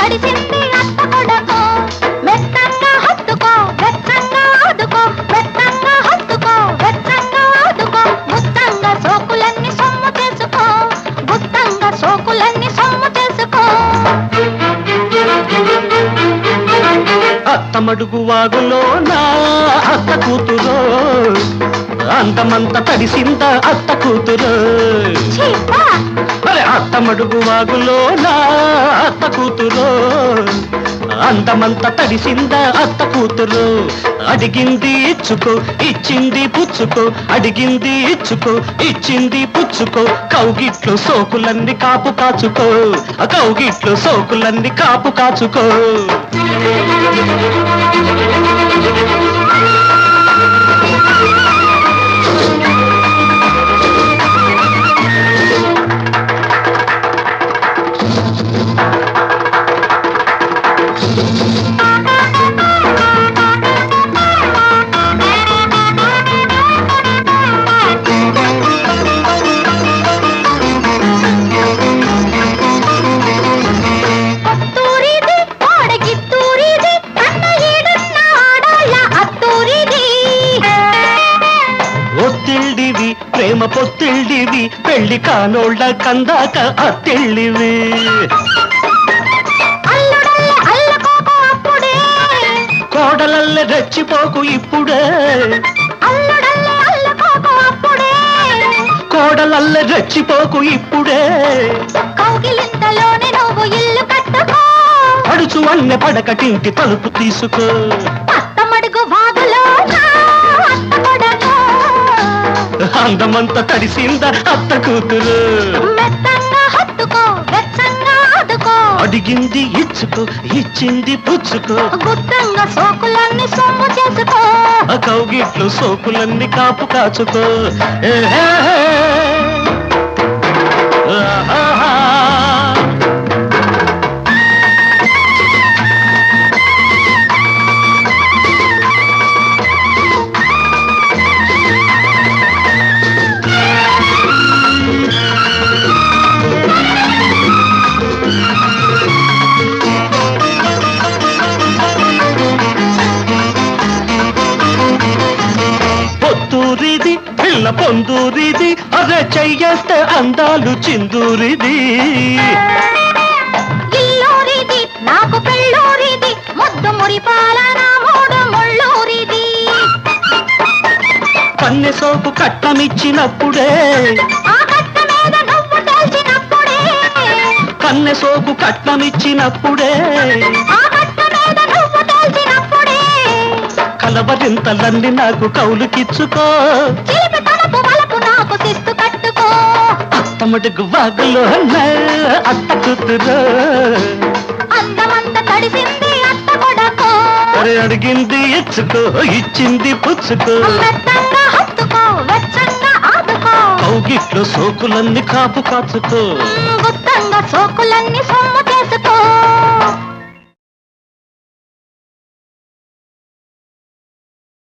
తడిసింది అత్త కొడకు మెత్తంగా హత్తుకో వెచ్చంగా ఆదుకో మెత్తంగా హత్తుకో వెచ్చంగా ఆదుకో గుత్తంగా సోకులన్నీ సొమ్ము చేసుకో గుత్తంగా సోకులన్నీ సొమ్ము చేసుకో అత్తమడుగు వాగులోన అత్త కూతురు అందమంత తడిసింద అత్త కూతురు అరే అత్తమడుగు వాగులోన అత్త కూతురు అందమంత తడిసింద అత్త కూతురు అడిగింది ఇచ్చుకో ఇచ్చింది పుచ్చుకో అడిగింది ఇచ్చుకో ఇచ్చింది పుచ్చుకో కౌగిట్లు సోకులన్నీ కాపు కాచుకో కౌగిట్లు సోకులన్నీ కాపు కాచుకో ప్రేమ పొత్తిళ్ళివి పెళ్లి కానోళ్ళ కందాక అత్తిళ్ళివి కోడలల్లె రెచ్చిపోకు ఇప్పుడే కోడలల్లె రెచ్చిపోకు ఇప్పుడే కౌగిలింతలోనే నువ్వు ఇల్లు కట్టుకో పడుచు అన్నె పడకటింటి తలుపు తీసుకో అత్తమడుగు వాగులో అందమంత తడిసింద అత్త కూతురు మెత్తంగా హత్తుకో వెచ్చంగా ఆదుకో అడిగింది ఇచ్చుకో ఇచ్చింది పుచ్చుకో గుత్తంగా సోకులన్నీ సొమ్ము చేసుకో కౌగిట్లు సోకులన్నీ కాపు కాచుకో పొత్తూరిది పిల్ల పొందూరిది అదే చెయ్యేస్తే అందాలు చిందూరిది ఇల్లూరిది నాకు పెళ్ళూరిది ముద్దు మురిపాల నా మూడు ముళ్ళూరిది కన్నె సోపు కట్నమిచ్చినప్పుడే ఆ కట్ట మీద నువ్వు తెలిసినప్పుడే కన్నె సోపు కట్నమిచ్చినప్పుడే ఆ కట్ట మీద నువ్వు తెలిసినప్పుడే కలవరింతలన్నీ నాకు కౌలుకిచ్చుకో చిలిపి తలపు వలపు నాకు శిస్తు కట్టుకో అత్తమడుగు వాగులో అత్త కూతురు అందమంత తడిసింది అత్త కొడకు అరే అడిగింది ఇచ్చుకో ఇచ్చింది పుచ్చుకో మెత్తంగా హత్తుకో వెచ్చంగా ఆదుకో కౌగిట్లో సోకులన్నీ కాపు కాచుకో గుత్తంగా సోకులన్నీ సొమ్ము చేసుకో